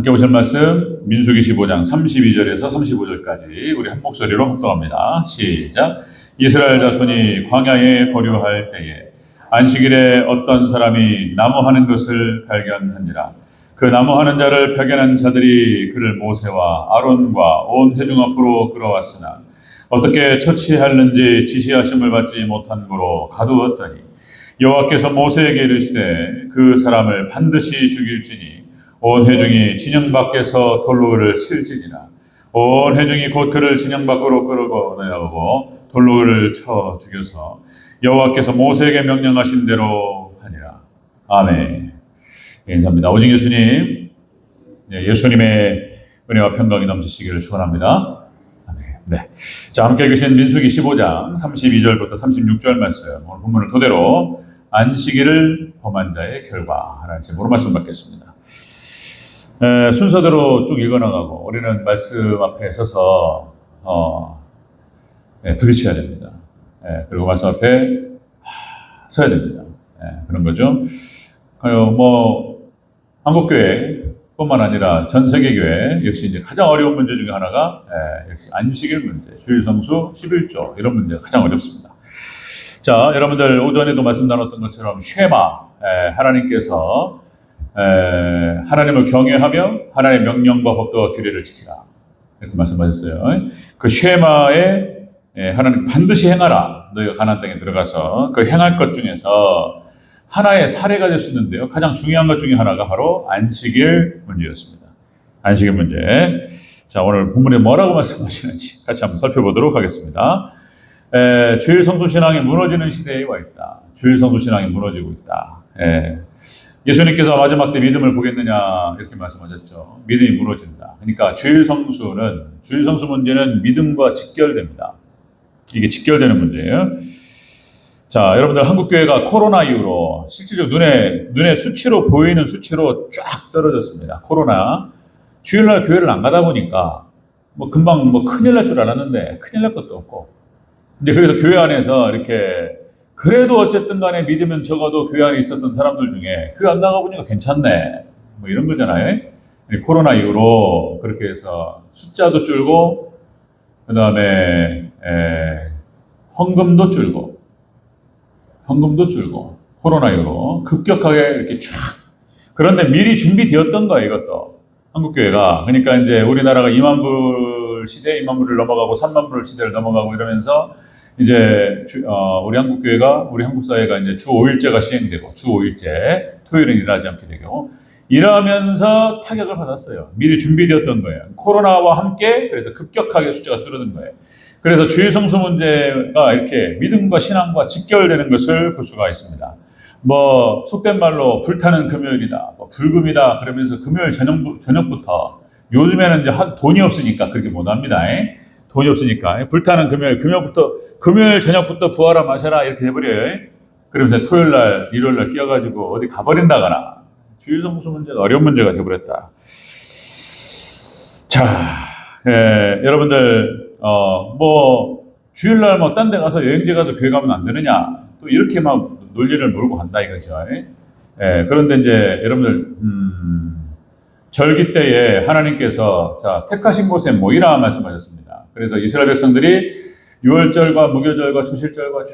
함께 보실 말씀 민수기 15장 32절에서 35절까지 우리 한 목소리로 합독합니다. 시작. 이스라엘 자손이 광야에 거류할 때에 안식일에 어떤 사람이 나무하는 것을 발견한지라. 그 나무하는 자를 발견한 자들이 그를 모세와 아론과 온 회중 앞으로 끌어왔으나 어떻게 처치하는지 지시하심을 받지 못한 고로 가두었더니 여호와께서 모세에게 이르시되 그 사람을 반드시 죽일지니 온 회중이 진영 밖에서 돌로 그를 칠지니라. 온 회중이 곧 그를 진영 밖으로 끌어내어오고 돌로 그를 쳐 죽여서 여호와께서 모세에게 명령하신 대로 하니라. 아멘. 인사합니다. 오직 예수님, 예수님의 은혜와 평강이 넘치시기를 축원합니다. 아멘. 네. 자, 함께 읽으신 민수기 15장 32절부터 36절 말씀, 오늘 본문을 토대로 안식일을 범한 자의 결과라는 제목으로 말씀 받겠습니다. 순서대로 쭉 읽어나가고 우리는 말씀 앞에 서서 부딪혀야 됩니다. 그리고 말씀 앞에 서야 됩니다. 그런 거죠. 한국교회뿐만 아니라 전 세계교회 역시 이제 가장 어려운 문제 중에 하나가 역시 안식일 문제, 주일성수 11조 이런 문제가 가장 어렵습니다. 자, 여러분들 오전에도 말씀 나눴던 것처럼 쉐마, 하나님께서 하나님을 경외하며 하나님의 명령과 법도와 규례를 지키라 이렇게 말씀하셨어요. 그 쉐마에 하나님 반드시 행하라. 너희가 가나안 땅에 들어가서 그 행할 것 중에서 하나의 사례가 될 수 있는데요. 가장 중요한 것 중에 하나가 바로 안식일 문제였습니다. 안식일 문제. 자, 오늘 본문에 뭐라고 말씀하시는지 같이 한번 살펴보도록 하겠습니다. 주일 성수 신앙이 무너지는 시대에 와 있다. 주일 성수 신앙이 무너지고 있다. 예수님께서 마지막 때 믿음을 보겠느냐 이렇게 말씀하셨죠. 믿음이 무너진다. 그러니까 주일 성수 문제는 믿음과 직결됩니다. 이게 직결되는 문제예요. 자, 여러분들 한국교회가 코로나 이후로 실질적으로 눈에 수치로 보이는 수치로 쫙 떨어졌습니다. 코로나. 주일날 교회를 안 가다 보니까 금방 큰일 날 줄 알았는데 큰일 날 것도 없고. 근데 그래서 교회 안에서 이렇게 그래도 어쨌든 간에 믿으면 적어도 교회 안에 있었던 사람들 중에 교회 안 나가보니까 괜찮네. 이런 거잖아요. 코로나 이후로 그렇게 해서 숫자도 줄고, 그 다음에, 헌금도 줄고, 코로나 이후로 급격하게 이렇게 쫙. 그런데 미리 준비되었던 거예요, 이것도. 한국교회가. 그러니까 이제 우리나라가 2만 불 시대, 2만 불을 넘어가고 3만 불 시대를 넘어가고 이러면서 이제 우리 한국교회가, 우리 한국사회가 이제 주 5일제가 시행되고, 주 5일제, 토요일은 일하지 않게 되고, 이러면서 타격을 받았어요. 미리 준비되었던 거예요. 코로나와 함께, 그래서 급격하게 숫자가 줄어든 거예요. 그래서 주일 성수 문제가 이렇게 믿음과 신앙과 직결되는 것을 볼 수가 있습니다. 속된 말로 불타는 금요일이다, 불금이다, 그러면서 금요일 저녁부터, 요즘에는 이제 돈이 없으니까 그렇게 못 합니다. 돈이 없으니까. 불타는 금요일 저녁부터 부어라 마셔라 이렇게 해버려요. 그러면서 토요일날, 일요일날 끼어가지고 어디 가버린다거나. 주일 성수 문제가 어려운 문제가 되어버렸다. 자, 여러분들, 주일날 딴 데 가서 여행지 가서 교회 가면 안 되느냐. 또 이렇게 논리를 몰고 간다 이거죠. 그런데 이제 여러분들, 절기 때에 하나님께서 택하신 곳에 모이라 말씀하셨습니다. 그래서 이스라엘 백성들이 유월절과 무교절과 초실절과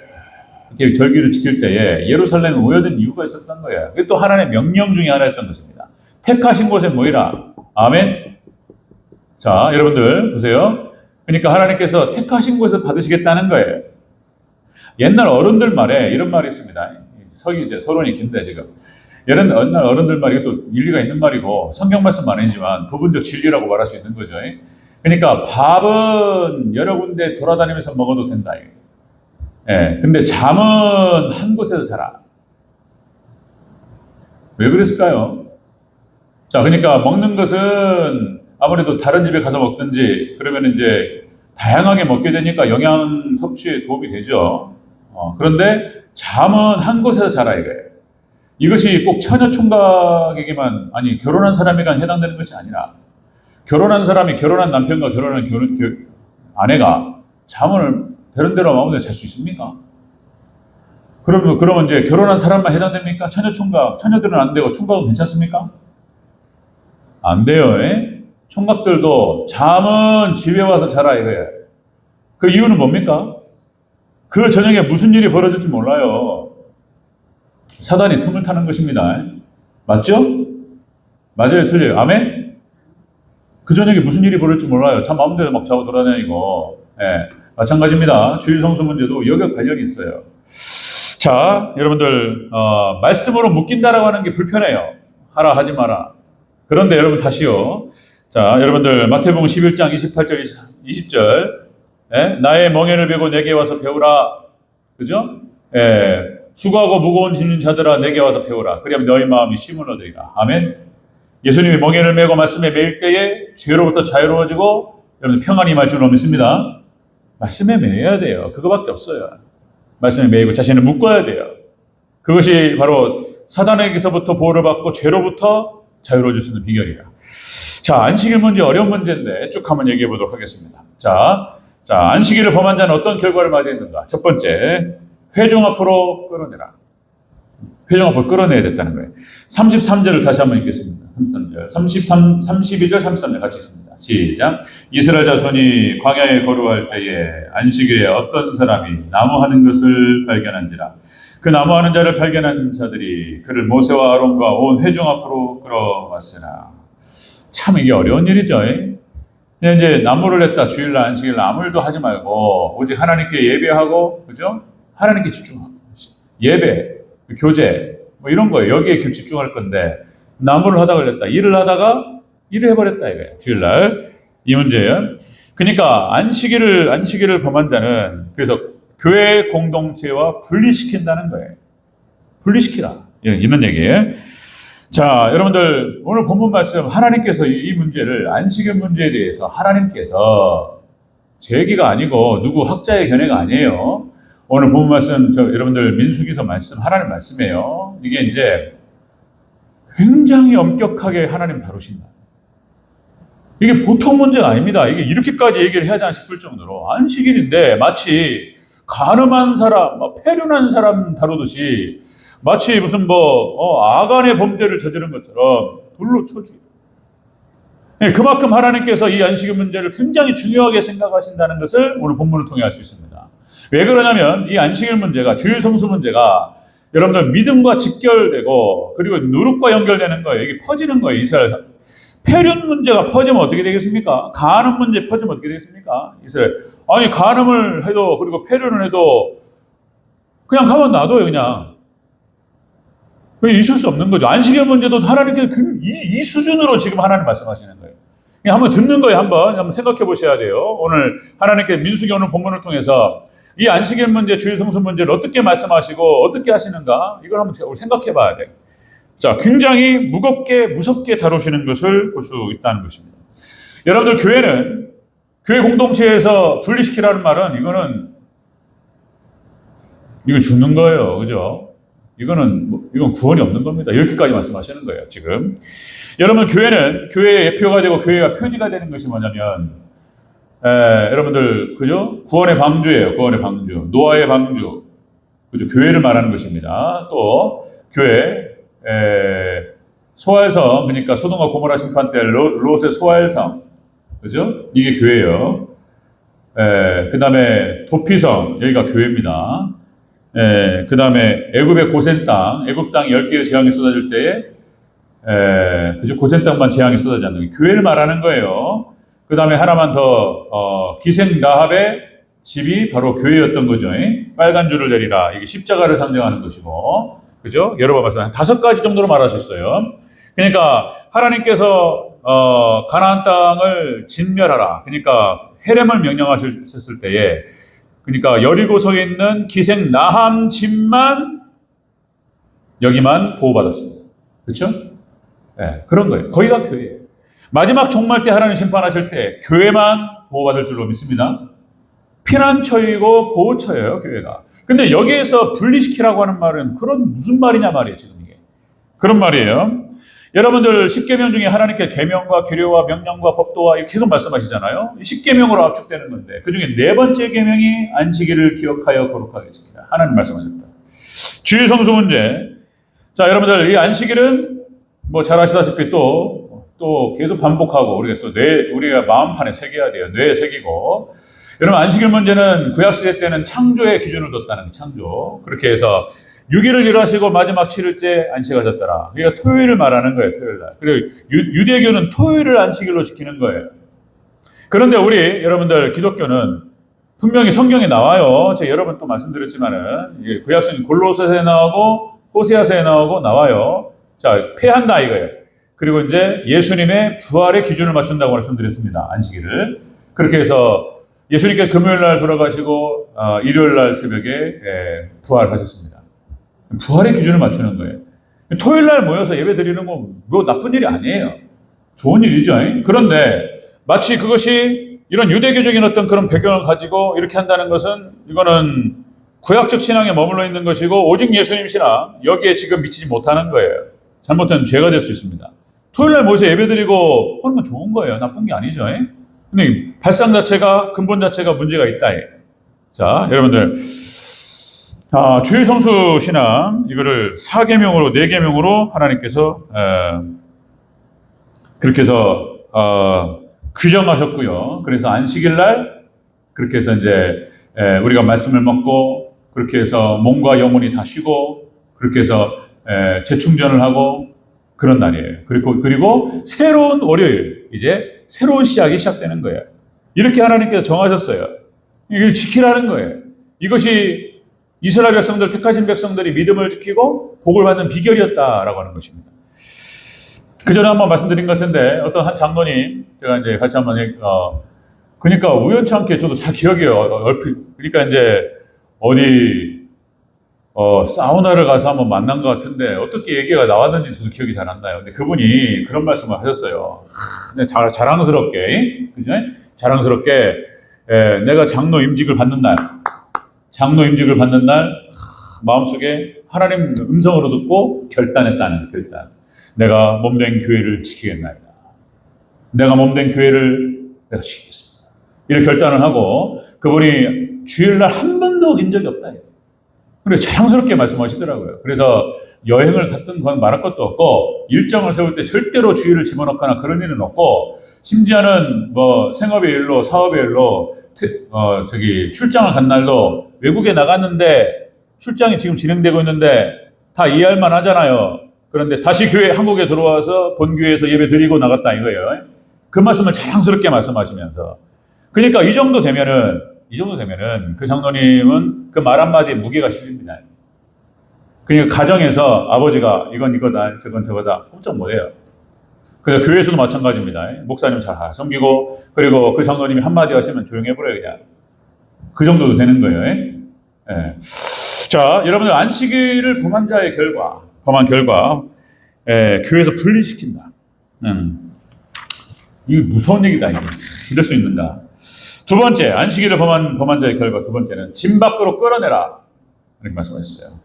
이렇게 절기를 지킬 때에 예루살렘에 모여든 이유가 있었던 거예요. 그게 또 하나님의 명령 중에 하나였던 것입니다. 택하신 곳에 모이라. 아멘. 자, 여러분들 보세요. 그러니까 하나님께서 택하신 곳에서 받으시겠다는 거예요. 옛날 어른들 말에 이런 말이 있습니다. 이제 서론이 긴데 지금. 옛날 어른들 말이 또 일리가 있는 말이고 성경 말씀 아니지만 부분적 진리라고 말할 수 있는 거죠. 그러니까 밥은 여러 군데 돌아다니면서 먹어도 된다. 근데 잠은 한 곳에서 자라. 왜 그랬을까요? 자, 그러니까 먹는 것은 아무래도 다른 집에 가서 먹든지 그러면 이제 다양하게 먹게 되니까 영양 섭취에 도움이 되죠. 그런데 잠은 한 곳에서 자라 이거예요. 이것이 꼭 처녀 총각에게만, 결혼한 사람에게만 해당되는 것이 아니라 결혼한 사람이 결혼한 남편과 결혼한 아내가 잠을 되는 대로 마음대로 잘 수 있습니까? 그러면 이제 결혼한 사람만 해당됩니까? 처녀들은 안 되고 총각은 괜찮습니까? 안 돼요. 예? 총각들도 잠은 집에 와서 자라 이거예요. 그 이유는 뭡니까? 그 저녁에 무슨 일이 벌어질지 몰라요. 사단이 틈을 타는 것입니다. 맞죠? 맞아요? 틀려요? 아멘? 그 저녁에 무슨 일이 벌어질지 몰라요. 참 마음대로 막 자고 돌아다니고. 예, 마찬가지입니다. 주일 성수 문제도 여기와 관련이 있어요. 자, 여러분들 말씀으로 묶인다라고 하는 게 불편해요. 하라 하지 마라. 그런데 여러분 다시요. 자, 여러분들 마태복음 11장 28절 20절 예? 나의 멍에를 베고 내게 와서 배우라. 그죠? 예, 수고하고 무거운 짐진 자들아 내게 와서 배우라. 그리하면 너희 마음이 쉼을 얻으리라. 아멘. 예수님이 멍에를 메고 말씀에 매일 때에 죄로부터 자유로워지고 여러분 평안이 임할 줄로 믿습니다. 말씀에 매여야 돼요. 그거밖에 없어요. 말씀에 매이고 자신을 묶어야 돼요. 그것이 바로 사단에게서부터 보호를 받고 죄로부터 자유로워질 수 있는 비결이라. 자, 안식일 문제 어려운 문제인데 쭉 한번 얘기해 보도록 하겠습니다. 자, 안식일을 범한 자는 어떤 결과를 맞이했는가? 첫 번째, 회중 앞으로 끌어내라. 회중 앞으로 끌어내야 됐다는 거예요. 33절을 다시 한번 읽겠습니다. 33절, 32절, 33절 같이 읽습니다. 시작. 이스라엘 자손이 광야에 거류할 때에 안식일에 어떤 사람이 나무하는 것을 발견한지라. 그 나무하는 자를 발견한 자들이 그를 모세와 아론과 온 회중 앞으로 끌어왔으나. 참 이게 어려운 일이죠. 이제 나무를 했다. 주일날 안식일 아무 일도 하지 말고 오직 하나님께 예배하고, 그죠? 하나님께 집중하고 예배, 교제 뭐 이런 거예요. 여기에 집중할 건데 나무를 하다 걸렸다. 일을 하다가 일을 해버렸다 이거예요. 주일날 이 문제예요. 그러니까 안식일을 범한 자는 그래서 교회 공동체와 분리시킨다는 거예요. 분리시키라 이런 얘기예요. 자, 여러분들 오늘 본문 말씀 하나님께서 이 문제를 안식일 문제에 대해서 하나님께서 제 얘기가 아니고 누구 학자의 견해가 아니에요. 오늘 본문 말씀 여러분들 민수기서 말씀 하나님 말씀이에요. 이게 이제 굉장히 엄격하게 하나님 다루신다. 이게 보통 문제가 아닙니다. 이게 이렇게까지 얘기를 해야 되나 싶을 정도로 안식일인데 마치 간음한 사람, 폐륜한 사람 다루듯이 마치 무슨 아간의 범죄를 저지른 것처럼 돌로 쳐주고. 그만큼 하나님께서 이 안식일 문제를 굉장히 중요하게 생각하신다는 것을 오늘 본문을 통해 알 수 있습니다. 왜 그러냐면 이 안식일 문제가 주일 성수 문제가 여러분들 믿음과 직결되고 그리고 누룩과 연결되는 거예요. 이게 퍼지는 거예요. 이스라엘 폐륜 문제가 퍼지면 어떻게 되겠습니까? 간음 문제 퍼지면 어떻게 되겠습니까? 이스라엘 아니 간음을 해도 그리고 폐륜을 해도 그냥 가만 놔둬요. 그냥 있을 수 없는 거죠. 안식일 문제도 하나님께서 이 수준으로 지금 하나님 말씀하시는 거예요. 그냥 한번 듣는 거예요. 한번 생각해 보셔야 돼요. 오늘 하나님께 민수기 오늘 본문을 통해서 이 안식일 문제, 주일 성수 문제를 어떻게 말씀하시고 어떻게 하시는가 이걸 한번 생각해 봐야 돼요. 자, 굉장히 무섭게 다루시는 것을 볼 수 있다는 것입니다. 여러분들 교회 공동체에서 분리시키라는 말은 이건 죽는 거예요. 그죠? 이건 구원이 없는 겁니다. 이렇게까지 말씀하시는 거예요, 지금. 여러분, 교회의 예표가 되고 교회가 표지가 되는 것이 뭐냐면, 여러분들, 그죠? 구원의 방주예요, 구원의 방주. 노아의 방주. 그죠? 교회를 말하는 것입니다. 또, 교회, 소활성, 그러니까 소돔과 고모라 심판 때 롯의 소활성. 그죠? 이게 교회예요. 그 다음에 도피성, 여기가 교회입니다. 그 다음에 애굽의 고센 땅, 애굽 땅이 10개의 재앙이 쏟아질 때에, 그죠? 고센 땅만 재앙이 쏟아지지 않는 게 교회를 말하는 거예요. 그 다음에 하나만 더, 기생 라합의 집이 바로 교회였던 거죠. 빨간 줄을 내리라. 이게 십자가를 상징하는 것이고, 그죠? 여러 번 말씀, 한 5가지 정도로 말할 수 있어요. 그러니까, 하나님께서, 가나안 땅을 진멸하라. 그러니까, 헤렘을 명령하셨을 때에, 그러니까 여리고성에 있는 기생 라함 집만 여기만 보호받았습니다. 그렇죠? 네, 그런 거예요. 거기가 교회예요. 마지막 종말 때 하나님 심판하실 때 교회만 보호받을 줄로 믿습니다. 피난처이고 보호처예요, 교회가. 근데 여기에서 분리시키라고 하는 말은 그런 무슨 말이냐 말이에요, 지금 이게. 그런 말이에요. 여러분들 10계명 중에 하나님께 계명과 규례와 명령과 법도와 이렇게 계속 말씀하시잖아요. 10계명으로 압축되는 건데 그 중에 4번째 계명이 안식일을 기억하여 거룩하겠습니다. 하나님 말씀하셨다. 주일 성수 문제. 자, 여러분들 이 안식일은 뭐 잘 아시다시피 또 또 계속 반복하고 우리가 또 우리가 마음판에 새겨야 돼요. 뇌에 새기고. 여러분 안식일 문제는 구약시대 때는 창조의 기준을 뒀다는 거예요. 창조. 그렇게 해서 6일을 일하시고 마지막 7일째 안식하셨더라. 그러니까 토요일을 말하는 거예요. 토요일날. 그리고 유대교는 토요일을 안식일로 지키는 거예요. 그런데 우리 여러분들 기독교는 분명히 성경에 나와요. 제가 여러 번 또 말씀드렸지만은 구약성경 골로새서에 나오고 호세아서에 나오고 나와요. 자, 폐한다 이거예요. 그리고 이제 예수님의 부활의 기준을 맞춘다고 말씀드렸습니다. 안식일을. 그렇게 해서 예수님께 금요일 날 돌아가시고 일요일 날 새벽에 부활하셨습니다. 부활의 기준을 맞추는 거예요. 토요일 날 모여서 예배 드리는 건 뭐 나쁜 일이 아니에요. 좋은 일이죠. 그런데 마치 그것이 이런 유대교적인 어떤 그런 배경을 가지고 이렇게 한다는 것은 이거는 구약적 신앙에 머물러 있는 것이고 오직 예수님 신앙 여기에 지금 미치지 못하는 거예요. 잘못하면 죄가 될 수 있습니다. 토요일 날 모여서 예배 드리고 하는 건 좋은 거예요. 나쁜 게 아니죠. 근데 발상 자체가 근본 자체가 문제가 있다. 자, 여러분들 주일 성수 신앙 이거를 4계명으로 4계명으로 하나님께서 그렇게 해서 규정하셨고요. 그래서 안식일 날 그렇게 해서 이제 우리가 말씀을 먹고 그렇게 해서 몸과 영혼이 다 쉬고 그렇게 해서 재충전을 하고 그런 날이에요. 그리고 새로운 월요일 이제 새로운 시작이 시작되는 거예요. 이렇게 하나님께서 정하셨어요. 이걸 지키라는 거예요. 이것이 이스라엘 백성들, 택하신 백성들이 믿음을 지키고 복을 받는 비결이었다라고 하는 것입니다. 그 전에 한번 말씀드린 것 같은데 어떤 한 장로님 제가 이제 같이 한번 그러니까 우연치 않게 저도 잘 기억해요. 얼핏 그러니까 이제 어디 사우나를 가서 한번 만난 것 같은데 어떻게 얘기가 나왔는지 저도 기억이 잘 안 나요. 근데 그분이 그런 말씀을 하셨어요. 자랑스럽게, 그죠? 자랑스럽게 내가 장로 임직을 받는 날, 마음속에 하나님 음성으로 듣고 결단했다는 결단. 내가 몸된 교회를 지키겠나이다. 내가 몸된 교회를 내가 지키겠습니다. 이렇게 결단을 하고 그분이 주일날 한 번도 어긴 적이 없다. 그래 자랑스럽게 말씀하시더라고요. 그래서 여행을 갔던 건 말할 것도 없고 일정을 세울 때 절대로 주일을 집어넣거나 그런 일은 없고 심지어는 뭐 생업의 일로 사업의 일로 출장을 간 날도 외국에 나갔는데 출장이 지금 진행되고 있는데 다 이해할 만 하잖아요. 그런데 다시 한국에 들어와서 본교회에서 예배 드리고 나갔다 이거예요. 그 말씀을 자랑스럽게 말씀하시면서 그러니까 이 정도 되면은 그 장로님은 그 말 한마디에 무게가 실립니다. 그러니까 가정에서 아버지가 이건 이거다, 저건 저거다, 꼼짝 못해요. 그래서 교회에서도 마찬가지입니다. 목사님 잘 섬기고, 그리고 그 장로님이 한마디 하시면 조용해버려요, 그냥. 그 정도도 되는 거예요. 예. 자, 여러분들 안식일을 범한 결과, 교회에서 분리시킨다. 이게 무서운 얘기다, 이게. 이럴 수 있는가. 두 번째, 안식일을 범한 자의 결과 두 번째는 짐 밖으로 끌어내라. 이렇게 말씀하셨어요.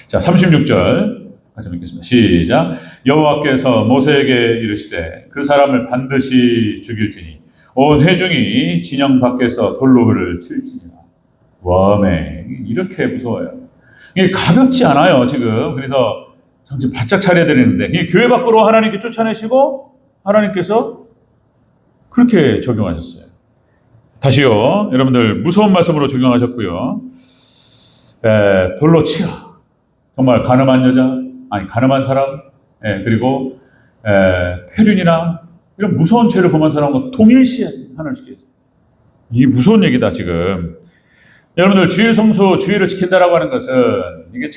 자, 36절 같이 읽겠습니다. 시작. 여호와께서 모세에게 이르시되 그 사람을 반드시 죽일지니 온 회중이 진영 밖에서 돌로 그를 칠지니라. 와메 이렇게 무서워요. 이게 가볍지 않아요 지금. 그래서 정신 바짝 차려야 되는데 이 교회 밖으로 하나님께 쫓아내시고 하나님께서 그렇게 적용하셨어요. 다시요. 여러분들 무서운 말씀으로 적용하셨고요. 돌로 치라. 정말 가늠한 사람, 그리고 폐륜이나 이런 무서운 죄를 범한 사람과 동일시에 하나님께. 이 무서운 얘기다 지금. 여러분들 주일 성수, 주일을 지킨다라고 하는 것은 이게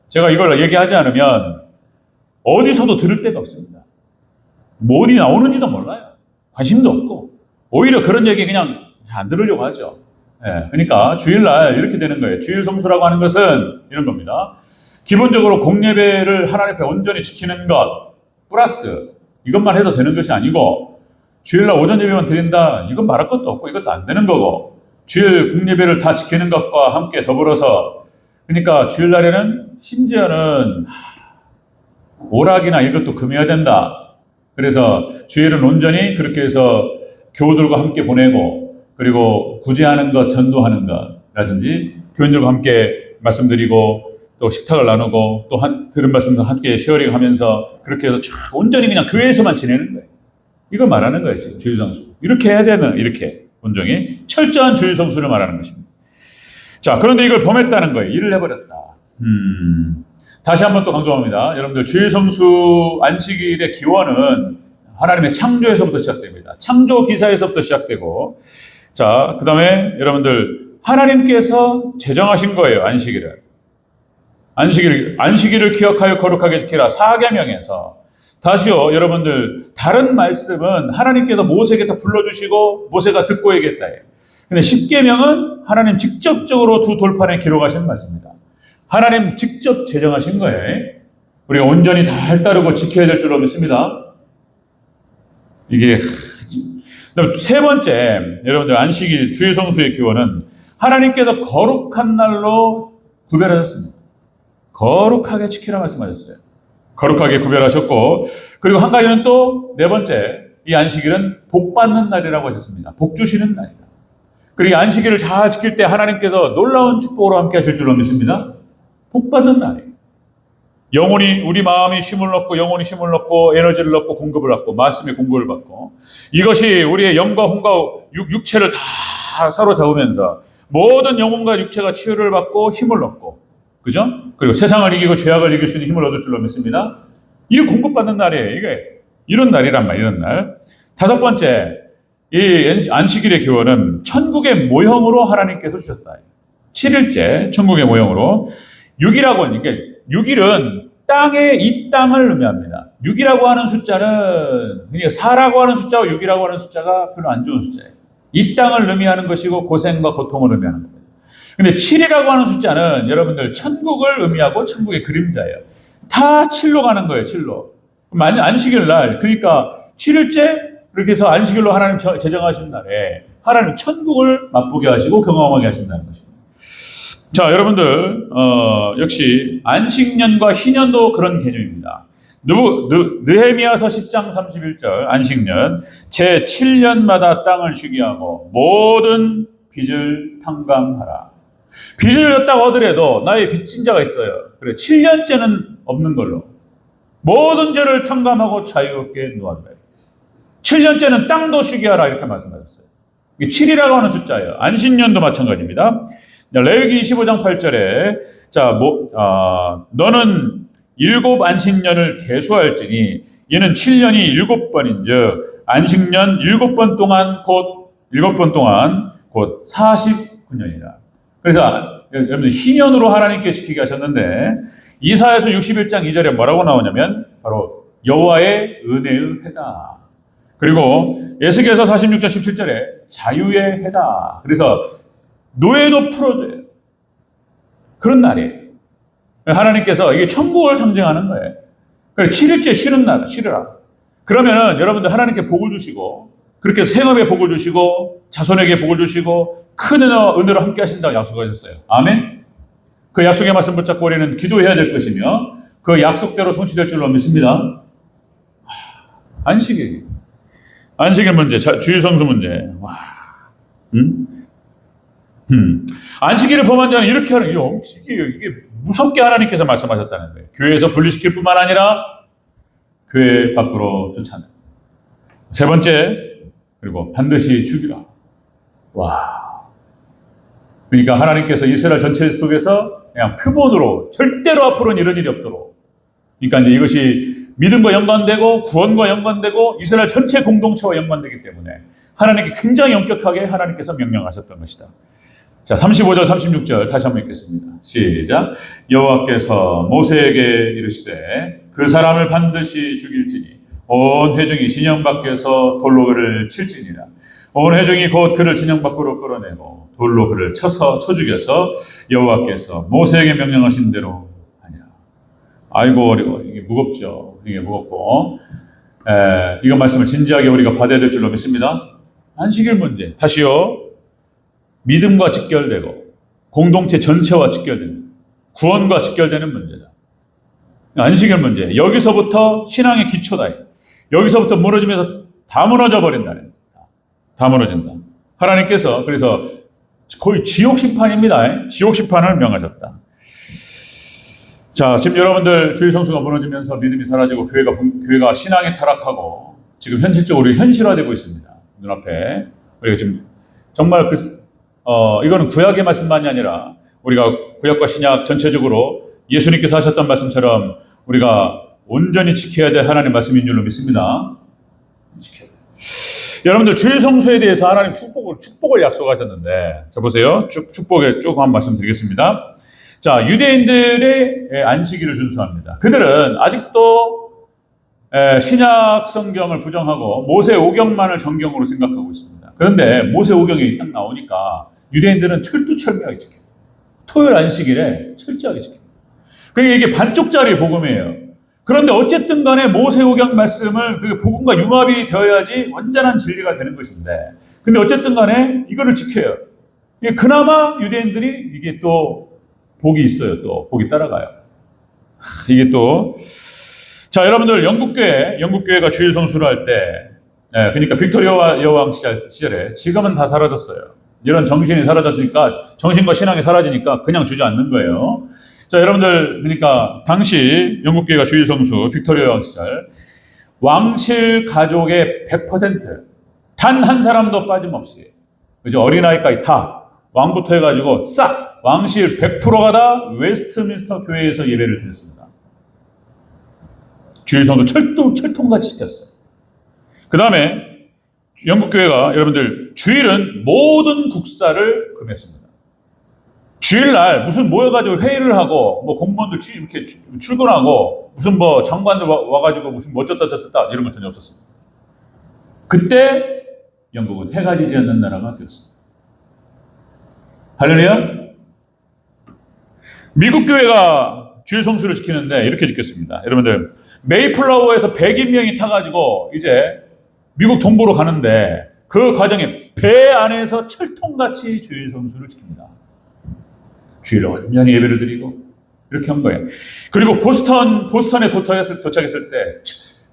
제가 이걸 얘기하지 않으면 어디서도 들을 데가 없습니다. 뭐 어디 나오는지도 몰라요. 관심도 없고 오히려 그런 얘기 그냥 안 들으려고 하죠. 그러니까 주일날 이렇게 되는 거예요. 주일 성수라고 하는 것은 이런 겁니다. 기본적으로 공예배를 하나님 앞에 온전히 지키는 것 플러스 이것만 해도 되는 것이 아니고 주일날 오전 예배만 드린다 이건 말할 것도 없고 이것도 안 되는 거고 주일 공예배를 다 지키는 것과 함께 더불어서 그러니까 주일날에는 심지어는 오락이나 이것도 금해야 된다. 그래서 주일은 온전히 그렇게 해서 교우들과 함께 보내고 그리고 구제하는 것, 전도하는 것라든지 교인들과 함께 말씀드리고 또 식탁을 나누고 또 들은 말씀도 함께 쉐어링하면서 그렇게 해서 온전히 그냥 교회에서만 지내는 거예요. 이걸 말하는 거예요. 지금 주일성수. 이렇게 해야 되는 이렇게 온종일 철저한 주일성수를 말하는 것입니다. 자, 그런데 이걸 범했다는 거예요. 일을 해버렸다. 다시 한번 또 강조합니다. 여러분들 주일성수 안식일의 기원은 하나님의 창조에서부터 시작됩니다. 창조 기사에서부터 시작되고, 자, 그 다음에 여러분들 하나님께서 제정하신 거예요. 안식일을 기억하여 거룩하게 지키라. 4계명에서 다시요, 여러분들 다른 말씀은 하나님께서 모세에게 다 불러주시고 모세가 듣고 얘기했다. 근데 10계명은 하나님 직접적으로 두 돌판에 기록하신 말씀입니다. 하나님 직접 제정하신 거예요. 우리가 온전히 다 따르고 지켜야 될 줄로 믿습니다. 이게 세 번째, 여러분들 안식일 주일성수의 기원은 하나님께서 거룩한 날로 구별하셨습니다. 거룩하게 지키라 말씀하셨어요. 거룩하게 구별하셨고, 그리고 한 가지는 또 네 번째, 이 안식일은 복 받는 날이라고 하셨습니다. 복 주시는 날이다. 그리고 이 안식일을 잘 지킬 때 하나님께서 놀라운 축복으로 함께 하실 줄로 믿습니다. 복 받는 날이에요. 영혼이, 우리 마음이 쉼을 얻고, 영혼이 쉼을 얻고, 에너지를 얻고, 공급을 얻고, 말씀의 공급을 받고, 이것이 우리의 영과 혼과 육체를 다 사로잡으면서 모든 영혼과 육체가 치유를 받고 힘을 얻고, 그죠? 그리고 세상을 이기고 죄악을 이길 수 있는 힘을 얻을 줄로 믿습니다. 이게 공급받는 날이에요. 이게 이런 날이란 말이에요. 이런 날. 다섯 번째, 이 안식일의 기원은 천국의 모형으로 하나님께서 주셨다. 7일째 천국의 모형으로. 6이라고 하는 게 6일은 이 땅을 의미합니다. 6이라고 하는 숫자는 그러니까 4라고 하는 숫자와 6이라고 하는 숫자가 별로 안 좋은 숫자예요. 이 땅을 의미하는 것이고 고생과 고통을 의미하는 겁니다. 근데 7이라고 하는 숫자는 여러분들 천국을 의미하고 천국의 그림자예요. 다 7로 가는 거예요. 7로. 안식일 날, 그러니까 7일째 그렇게 해서 안식일로 하나님 제정하신 날에 하나님 천국을 맛보게 하시고 경험하게 하신다는 것입니다. 자, 여러분들 역시 안식년과 희년도 그런 개념입니다. 느헤미야서 10장 31절 안식년 제7년마다 땅을 쉬게 하고 모든 빚을 탕감하라. 빚을 졌다고 하더라도 나의 빚진 자가 있어요. 그래 7년째는 없는 걸로 모든 죄를 탕감하고 자유롭게 놓아라. 7년째는 땅도 쉬게 하라 이렇게 말씀하셨어요. 이게 7이라고 하는 숫자예요. 안식년도 마찬가지입니다. 레위기 25장 8절에 너는 7 안식년을 계수할지니 이는 7년이 7번인즉 안식년 7번 동안 곧 49년이라. 그래서 여러분들 희년으로 하나님께 지키게 하셨는데 이사야서 61장 2절에 뭐라고 나오냐면 바로 여호와의 은혜의 해다. 그리고 에스겔서 46장 17절에 자유의 해다. 그래서 노예도 풀어줘요. 그런 날이에요. 하나님께서 이게 천국을 상징하는 거예요. 그래서 7일째 쉬는 날, 쉬라. 그러면은 여러분들 하나님께 복을 주시고 그렇게 생업에 복을 주시고 자손에게 복을 주시고 큰 은혜로 함께 하신다고 약속하셨어요. 아멘. 그 약속의 말씀 붙잡고 우리는 기도해야 될 것이며 그 약속대로 성취될 줄로 믿습니다. 안식일 문제, 주일성수 문제. 와, 안식일을 범한 자는 이렇게 하는 이게 무섭게 하나님께서 말씀하셨다는 거예요. 교회에서 분리시킬 뿐만 아니라 교회 밖으로 쫓아내. 세 번째, 그리고 반드시 죽이라. 와. 그러니까 하나님께서 이스라엘 전체 속에서 그냥 표본으로 절대로 앞으로는 이런 일이 없도록. 그러니까 이제 이것이 믿음과 연관되고 구원과 연관되고 이스라엘 전체 공동체와 연관되기 때문에 하나님께 굉장히 엄격하게 하나님께서 명령하셨던 것이다. 자, 35절 36절 다시 한번 읽겠습니다. 시작. 여호와께서 모세에게 이르시되 그 사람을 반드시 죽일지니 온 회중이 진영 밖에서 돌로 그를 칠지니라. 온 회중이 곧 그를 진영 밖으로 끌어내고 돌로 그를 쳐 죽여서 여호와께서 모세에게 명령하신 대로 하니라. 아이고 어려워. 이게 무겁죠. 이게 무겁고 이거 말씀을 진지하게 우리가 받아야 될 줄로 믿습니다. 안식일 문제 다시요. 믿음과 직결되고 공동체 전체와 직결되는 구원과 직결되는 문제다. 안식일 문제 여기서부터 신앙의 기초다. 여기서부터 무너지면서 다 무너져 버린다는 거다. 다 무너진다. 하나님께서 그래서 거의 지옥 심판입니다. 지옥 심판을 명하셨다. 자, 지금 여러분들 주일 성수가 무너지면서 믿음이 사라지고 교회가 신앙이 타락하고 지금 현실적으로 현실화되고 있습니다. 눈앞에. 우리가 지금 정말 이거는 구약의 말씀만이 아니라 우리가 구약과 신약 전체적으로 예수님께서 하셨던 말씀처럼 우리가 온전히 지켜야 될 하나님의 말씀인 줄로 믿습니다. 지켜야 돼요. 여러분들 주일 성수에 대해서 하나님 축복을 약속하셨는데, 자 보세요. 축복에 쭉 한 말씀 드리겠습니다. 자, 유대인들의 안식일을 준수합니다. 그들은 아직도 신약 성경을 부정하고 모세 오경만을 정경으로 생각하고 있습니다. 그런데 모세 오경이 딱 나오니까 유대인들은 철두철미하게 지켜요. 토요일 안식일에 철저하게 지켜요. 그러니까 이게 반쪽짜리 복음이에요. 그런데 어쨌든 간에 모세오경 말씀을 그 복음과 융합이 되어야지 완전한 진리가 되는 것인데, 근데 어쨌든 간에 이거를 지켜요. 그나마 유대인들이 이게 또 복이 있어요. 또 복이 따라가요. 이게 또, 자, 여러분들 영국교회가 주일 성수를 할 때, 그러니까 빅토리아 여왕 시절에 지금은 다 사라졌어요. 이런 정신이 사라졌으니까, 정신과 신앙이 사라지니까 그냥 주지 않는 거예요. 자, 여러분들, 그러니까 당시 영국교회가 주일 성수 빅토리아 여왕 시절 왕실 가족의 100% 단 한 사람도 빠짐없이, 그죠? 어린아이까지 다 왕부터 해가지고 싹 왕실 100%가 다 웨스트민스터 교회에서 예배를 드렸습니다. 주일 성수 철통같이 지켰어요. 그 다음에 영국교회가 여러분들 주일은 모든 국사를 금했습니다. 주일날 무슨 모여가지고 회의를 하고 뭐 공무원들 이렇게 출근하고 무슨 뭐 장관들 와가지고 무슨 뭐 어쩌다 이런 건 전혀 없었습니다. 그때 영국은 해가 지지 않는 나라가 되었습니다. 할렐루야. 미국 교회가 주일 성수를 지키는데 이렇게 지켰습니다. 여러분들 메이플라워에서 100인명이 타가지고 이제 미국 동부로 가는데 그 과정에 배 안에서 철통같이 주일 성수를 지킵니다. 주일에 온전히 예배를 드리고 이렇게 한 거예요. 그리고 보스턴에 도착했을 때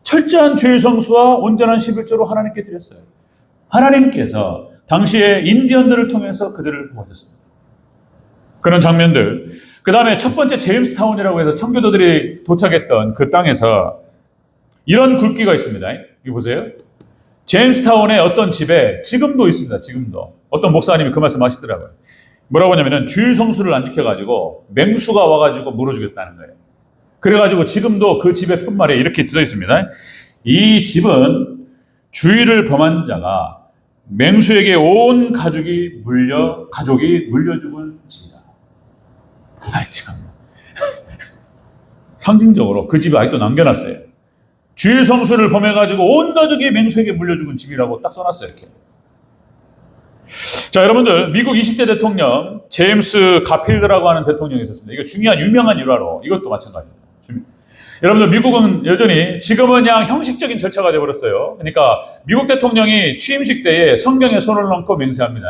철저한 주일 성수와 온전한 11조로 하나님께 드렸어요. 하나님께서 당시에 인디언들을 통해서 그들을 구하셨습니다. 그런 장면들. 그 다음에 첫 번째 제임스타운이라고 해서 청교도들이 도착했던 그 땅에서 이런 굵기가 있습니다. 이거 보세요. 제임스타운의 어떤 집에 지금도 있습니다. 지금도. 어떤 목사님이 그 말씀 하시더라고요. 뭐라고 하냐면은 주일 성수를 안 지켜가지고 맹수가 와가지고 물어주겠다는 거예요. 그래가지고 지금도 그 집의 편말에 이렇게 써 있습니다. 이 집은 주일을 범한 자가 맹수에게 온 가족이 물려 죽은 집이다. 참. 상징적으로 그 집이 아직도 남겨놨어요. 주일 성수를 범해가지고 온 가족이 맹수에게 물려 죽은 집이라고 딱 써놨어요. 이렇게. 자, 여러분들 미국 20대 대통령 제임스 가필드라고 하는 대통령이 있었습니다. 이거 중요한 유명한 일화로 이것도 마찬가지입니다. 여러분들 미국은 여전히 지금은 그냥 형식적인 절차가 되어버렸어요. 그러니까 미국 대통령이 취임식 때에 성경에 손을 얹고 맹세합니다.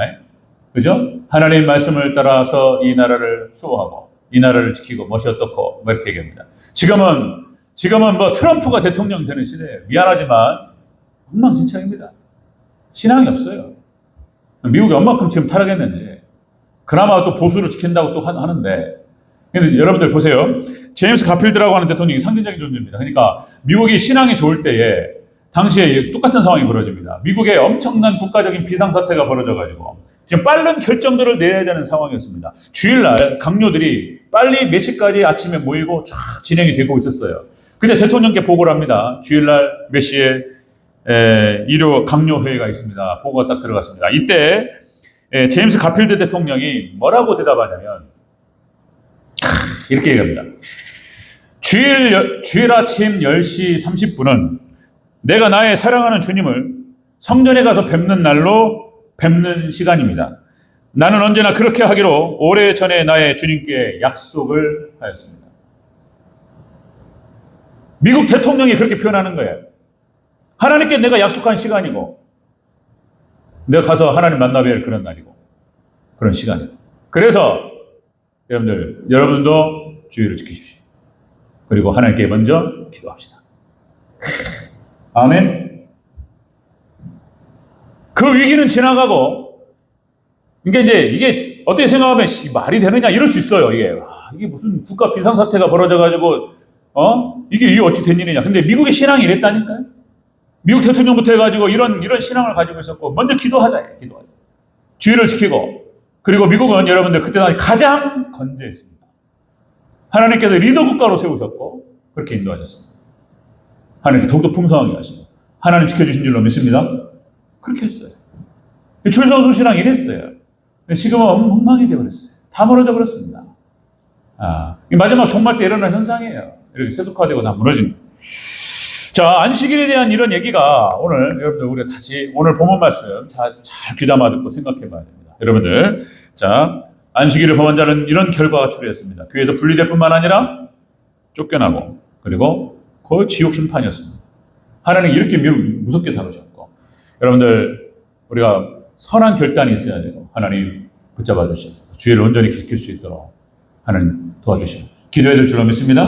그죠? 하나님 말씀을 따라서 이 나라를 수호하고 이 나라를 지키고 멋이 어떻고 뭐 이렇게 얘기합니다. 지금은 뭐 트럼프가 대통령 되는 시대예요. 미안하지만 엉망진창입니다. 신앙이 없어요. 미국이 얼마큼 지금 타락했는지. 그나마 또 보수를 지킨다고 또 하는데. 근데 여러분들 보세요. 제임스 가필드라고 하는 대통령이 상징적인 존재입니다. 그러니까 미국이 신앙이 좋을 때에 당시에 똑같은 상황이 벌어집니다. 미국에 엄청난 국가적인 비상사태가 벌어져가지고 지금 빠른 결정들을 내야 되는 상황이었습니다. 주일날 강요들이 빨리 몇 시까지 아침에 모이고 쫙 진행이 되고 있었어요. 근데 대통령께 보고를 합니다. 주일날 몇 시에 일요 강요회의가 있습니다. 보고가 딱 들어갔습니다. 이때 제임스 가필드 대통령이 뭐라고 대답하냐면 이렇게 얘기합니다. 주일 아침 10시 30분은 내가 나의 사랑하는 주님을 성전에 가서 뵙는 날로 뵙는 시간입니다. 나는 언제나 그렇게 하기로 오래전에 나의 주님께 약속을 하였습니다. 미국 대통령이 그렇게 표현하는 거예요. 하나님께 내가 약속한 시간이고 내가 가서 하나님 만나야 할 그런 날이고 그런 시간이고 그래서 여러분도 주의를 지키십시오. 그리고 하나님께 먼저 기도합시다. 아멘. 그 위기는 지나가고 그러니까 이제 이게 어떻게 생각하면 말이 되느냐 이럴 수 있어요. 이게 무슨 국가 비상사태가 벌어져가지고 이게 어찌 된 일이냐. 근데 미국의 신앙이 이랬다니까요. 미국 대통령부터 해가지고 이런 신앙을 가지고 있었고 먼저 기도하자. 주의를 지키고 그리고 미국은 여러분들 그때 당시 가장 건재했습니다. 하나님께서 리더 국가로 세우셨고 그렇게 인도하셨습니다. 하나님께 더욱더 풍성하게 하시고 하나님 지켜주신 줄로 믿습니다. 그렇게 했어요. 주일성수 신앙 이랬어요. 지금은 엉망이 되어버렸어요. 다 멀어져 버렸습니다. 마지막 종말 때 일어날 현상이에요. 이렇게 세속화되고 다 무너진. 자, 안식일에 대한 이런 얘기가 오늘 여러분들 우리가 다시 오늘 본문 말씀 잘 귀담아 듣고 생각해 봐야 됩니다. 여러분들, 자, 안식일을 범한 자는 이런 결과가 초래했습니다. 교회에서 분리될 뿐만 아니라 쫓겨나고 그리고 거의 지옥 심판이었습니다. 하나님 이렇게 무섭게 다루셨고 여러분들 우리가 선한 결단이 있어야 돼요. 하나님 붙잡아 주셔서 주의를 온전히 지킬 수 있도록 하나님 도와주시고 기도해야 될 줄로 믿습니다.